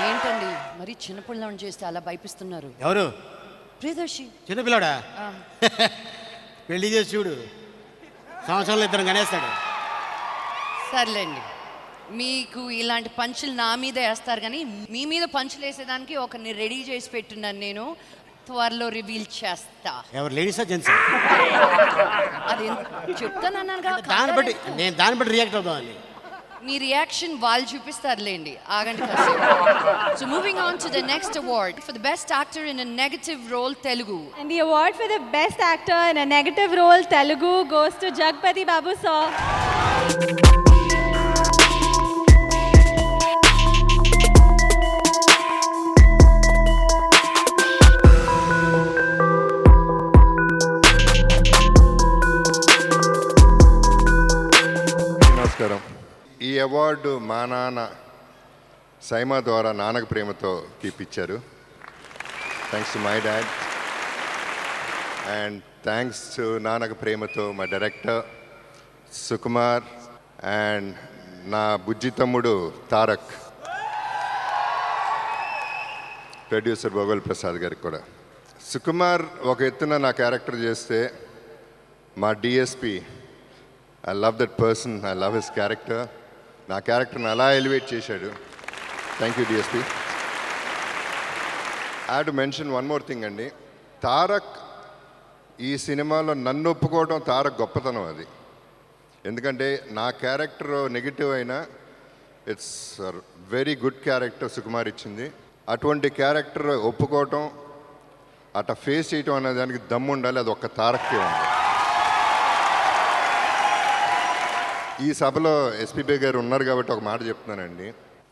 ఏంటండి మరి చిన్నపిల్లని చేస్తే అలా భయపిస్తున్నారు? ఎవరు? ప్రియదర్శి. చిన్నపిల్లాడా? పెళ్లి చేసి చూడు, సంవత్సరంలో ఇద్దరం కనేస్తాడు. సర్లేండి, మీకు ఇలాంటి పంచులు నా మీద వేస్తారు, కానీ మీ మీద పంచులు వేసేదానికి ఒకరిని రెడీ చేసి పెట్టున్నాను. నేను త్వరలో రివీల్ చేస్తా. ఎవరు, లేడీసా జెంట్సా? అది చెప్తానన్నాను కదా, దాన్ని బట్టి రియాక్ట్ అవుతామని. మీ రియాక్షన్ వాళ్ళు చూపిస్తారులేండి, ఆగండి. So moving on to the next award for the best actor in a negative role Telugu. And the award for the best actor in a negative role Telugu goes to Jagapathi Babu sir. నమస్కారం. ఈ award మా నాన్న సైమా ద్వారా నాన్నకు ప్రేమతో ఇప్పించారు. Thanks to my dad and thanks to Nannaku Prematho మా director Sukumar and నా బుజ్జి తమ్ముడు Tarak, producer భగవల్ Prasad గారికి కూడా. సుకుమార్ ఒక ఎత్తున నా క్యారెక్టర్ చేస్తే, మా DSP, I love that person, I love his character. నా క్యారెక్టర్ని అలా ఎలివేట్ చేశాడు. Thank you DSP. I have to mention one more thing అండి. తారక్ ఈ సినిమాలో నన్ను ఒప్పుకోవడం తారక్ గొప్పతనం అది. ఎందుకంటే నా క్యారెక్టర్ నెగిటివ్ అయినా it's very good character Sukumar ఇచ్చింది. అటువంటి క్యారెక్టర్ ఒప్పుకోవటం, అట్లా ఫేస్ చేయటం అనే దానికి దమ్ము ఉండాలి. అది ఒక్క తారక్కే ఉంది. ఈ సభలో ఎస్పీబీ గారు ఉన్నారు కాబట్టి ఒక మాట చెప్తున్నానండి.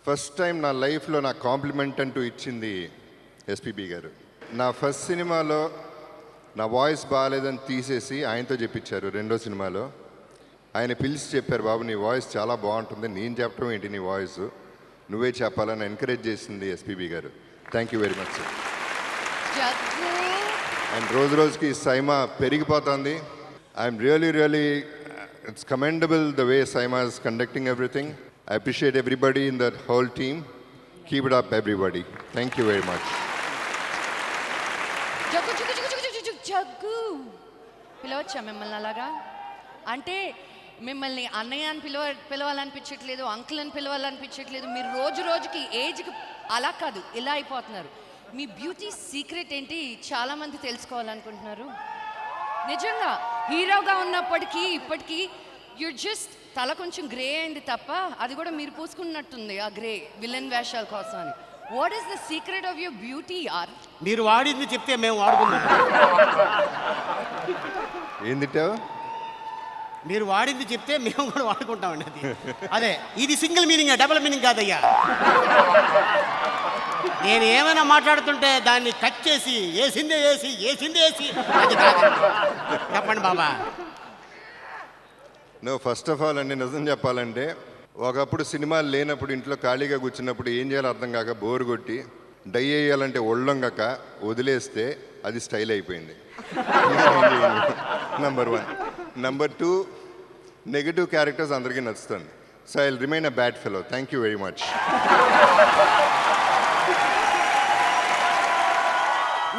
ఫస్ట్ టైం నా లైఫ్లో నా కాంప్లిమెంట్ అంటూ ఇచ్చింది ఎస్పీబీ గారు. నా ఫస్ట్ సినిమాలో నా వాయిస్ బాగాలేదని తీసేసి ఆయనతో చెప్పించారు. రెండో సినిమాలో ఆయన పిలిచి చెప్పారు, బాబు నీ వాయిస్ చాలా బాగుంటుంది, నేను చెప్పడం ఏంటి, నీ వాయిస్ నువ్వే చెప్పాలని ఎంకరేజ్ చేసింది ఎస్పీబీ గారు. Thank you very much sir. And రోజు రోజుకి సైమా పెరిగిపోతుంది. I'm really it's commendable the way Saima is conducting everything. I appreciate everybody in that whole team. Keep it up everybody. Thank you very much. Jaggu పిలవచ్చా మిమ్మల్ని అలాగా? అంటే మిమ్మల్ని అన్నయ్య అని పిలవాలనిపించట్లేదు, అంకుల్ అని పిలవాలనిపించట్లేదు. మీరు రోజు రోజుకి ఏజ్కి అలా కాదు, ఇలా అయిపోతున్నారు. మీ బ్యూటీ సీక్రెట్ ఏంటి చాలామంది తెలుసుకోవాలనుకుంటున్నారు. నిజంగా హీరోగా ఉన్నప్పటికీ ఇప్పటికీ యూర్ జస్ట్ తల కొంచెం గ్రే అయింది తప్ప, అది కూడా మీరు పూసుకున్నట్టుంది ఆ గ్రే విలన్ వేషాల కోసం అని. What is the secret of your beauty or? మీరు వాడింది చెప్తే మేము వాడుకుందాం. ఏందిటో మీరు వాడింది చెప్తే మేము కూడా వాడుకుంటామండి. అది అదే, ఇది సింగిల్ మీనింగ్, డబుల్ మీనింగ్ కాదయ్యా. నేను ఏమైనా మాట్లాడుతుంటే దాన్ని కట్ చేసి ఏసిందే అది కాదండి. చెప్పండి బాబా. నువ్వు ఫస్ట్ ఆఫ్ ఆల్ అండి, నిజం చెప్పాలంటే ఒకప్పుడు సినిమాలు లేనప్పుడు ఇంట్లో ఖాళీగా కూర్చున్నప్పుడు ఏం చేయాలో అర్థం కాక బోరు కొట్టి డై వేయాలంటే ఒళ్ళొంగక వదిలేస్తే అది స్టైల్ అయిపోయింది. నంబర్ 1. నంబర్ 2, నెగిటివ్ క్యారెక్టర్స్ అందరికీ నచ్చుతుంది. So I will remain a bad fellow. Thank you very much.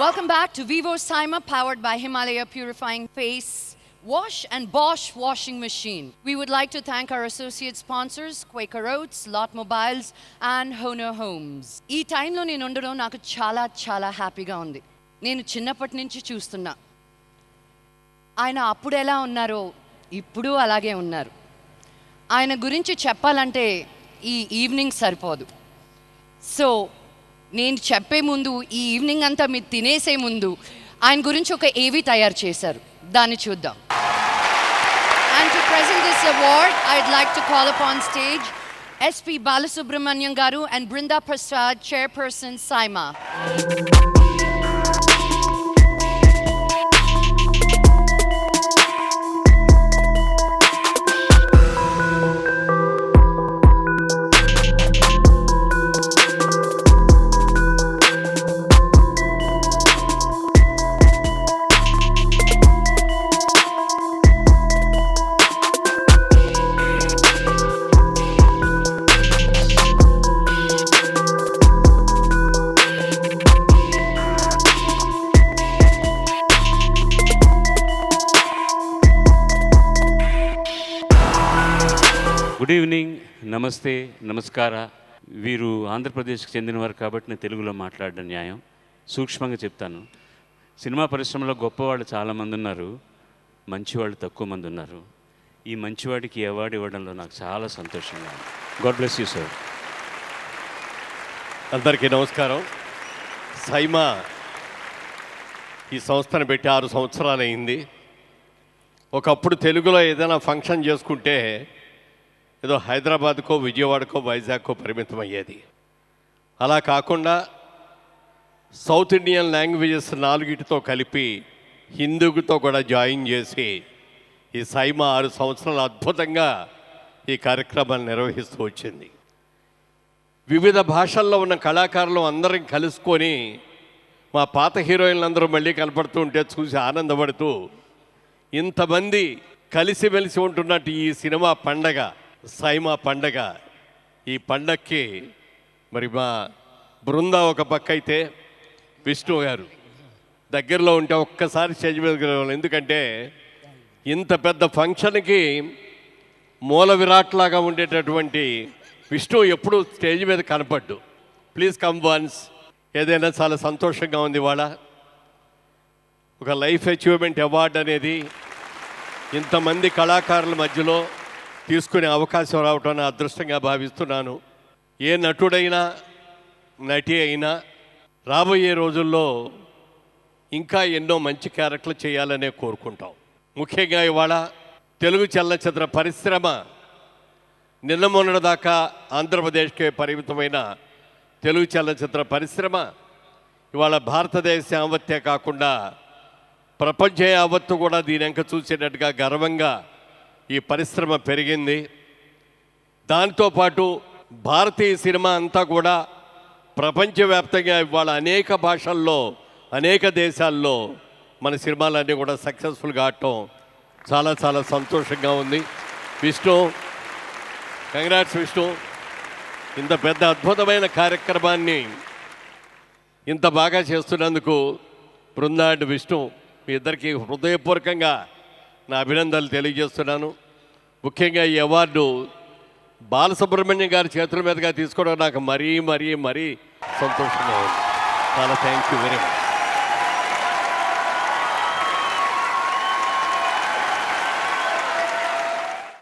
Welcome back to Vivo Saima, powered by Himalaya Purifying Face Wash and Bosch Washing Machine. We would like to thank our associate sponsors, Quaker Oats, Lot Mobiles and Honor Homes. ఈ టైంలో నేను ఉండడం నాకు చాలా హ్యాపీగా ఉంది. నేను చిన్నప్పటి నుంచి చూస్తున్నా, ఆయన అప్పుడు ఎలా ఉన్నారో ఇప్పుడు అలాగే ఉన్నారు. ఆయన గురించి చెప్పాలంటే ఈ ఈవినింగ్ సరిపోదు. సో నేను చెప్పే ముందు, ఈ ఈవినింగ్ అంతా మీరు తినేసే ముందు ఆయన గురించి ఒక ఏవి తయారు చేశారు, దాన్ని చూద్దాం. And to present this award I'd like to call upon stage SP Balasubrahmanyam garu and Brinda Prasad, chairperson SIIMA. Good evening, namaste, namaskara. వీరు ఆంధ్రప్రదేశ్కి చెందినవారు కాబట్టి నేను తెలుగులో మాట్లాడడం న్యాయం. సూక్ష్మంగా చెప్తాను. సినిమా పరిశ్రమలో గొప్పవాళ్ళు చాలామంది ఉన్నారు, మంచివాళ్ళు తక్కువ మంది ఉన్నారు. ఈ మంచివాడికి అవార్డు ఇవ్వడంలో నాకు చాలా సంతోషంగా ఉంది. God bless you sir. అందరికీ నమస్కారం. సైమా ఈ సంస్థను పెట్టి 6 సంవత్సరాలు అయింది. ఒకప్పుడు తెలుగులో ఏదైనా ఫంక్షన్ చేసుకుంటే ఏదో హైదరాబాద్కో, విజయవాడకో, వైజాగ్కో పరిమితం అయ్యేది. అలా కాకుండా సౌత్ ఇండియన్ లాంగ్వేజెస్ 4తో కలిపి హిందీతో కూడా జాయిన్ చేసి ఈ సైమా 6 సంవత్సరాలు అద్భుతంగా ఈ కార్యక్రమాన్ని నిర్వహిస్తూ వచ్చింది. వివిధ భాషల్లో ఉన్న కళాకారులు అందరం కలుసుకొని మా పాత హీరోయిన్లందరూ మళ్ళీ కనపడుతూ ఉంటే చూసి ఆనందపడుతూ ఇంతమంది కలిసిమెలిసి ఉంటున్నట్టు ఈ సినిమా పండగ, సైమా పండగ, ఈ పండగకి మరి మా బృందా ఒక పక్క అయితే విష్ణు గారు దగ్గరలో ఉంటే ఒక్కసారి స్టేజ్ మీద గెలవాలి. ఎందుకంటే ఇంత పెద్ద ఫంక్షన్కి మూల విరాట్లాగా ఉండేటటువంటి విష్ణు ఎప్పుడూ స్టేజ్ మీద కనపడ్డు. Please come once. ఏదైనా చాలా సంతోషంగా ఉంది. ఇవాళ ఒక లైఫ్ అచీవ్మెంట్ అవార్డు అనేది ఇంతమంది కళాకారుల మధ్యలో తీసుకునే అవకాశం రావటం నా అదృష్టంగా భావిస్తున్నాను. ఏ నటుడైనా నటి అయినా రాబోయే రోజుల్లో ఇంకా ఎన్నో మంచి క్యారెక్టర్లు చేయాలనే కోరుకుంటాం. ముఖ్యంగా ఇవాళ తెలుగు చలనచిత్ర పరిశ్రమ నిన్న మొన్నటి దాకా ఆంధ్రప్రదేశ్కే పరిమితమైన తెలుగు చలనచిత్ర పరిశ్రమ ఇవాళ భారతదేశ యావత్తే కాకుండా ప్రపంచ యావత్తు కూడా దీని వెంక చూసేటట్టుగా గర్వంగా ఈ పరిశ్రమ పెరిగింది. దాంతోపాటు భారతీయ సినిమా అంతా కూడా ప్రపంచవ్యాప్తంగా ఇవాళ అనేక భాషల్లో, అనేక దేశాల్లో మన సినిమాలన్నీ కూడా సక్సెస్ఫుల్గా ఆడటం చాలా చాలా సంతోషంగా ఉంది. విష్ణు, కంగ్రాట్స్ విష్ణు. ఇంత పెద్ద అద్భుతమైన కార్యక్రమాన్ని ఇంత బాగా చేస్తున్నందుకు బృందా అండ్ విష్ణు మీ ఇద్దరికి హృదయపూర్వకంగా నా అభినందనలు తెలియజేస్తున్నాను. ముఖ్యంగా ఈ అవార్డు బాలసుబ్రహ్మణ్యం గారి చేతుల మీదుగా తీసుకోవడం నాకు మరీ మరీ మరీ సంతోషంగా ఉంది. చాలా థ్యాంక్ యూ వెరీ మచ్.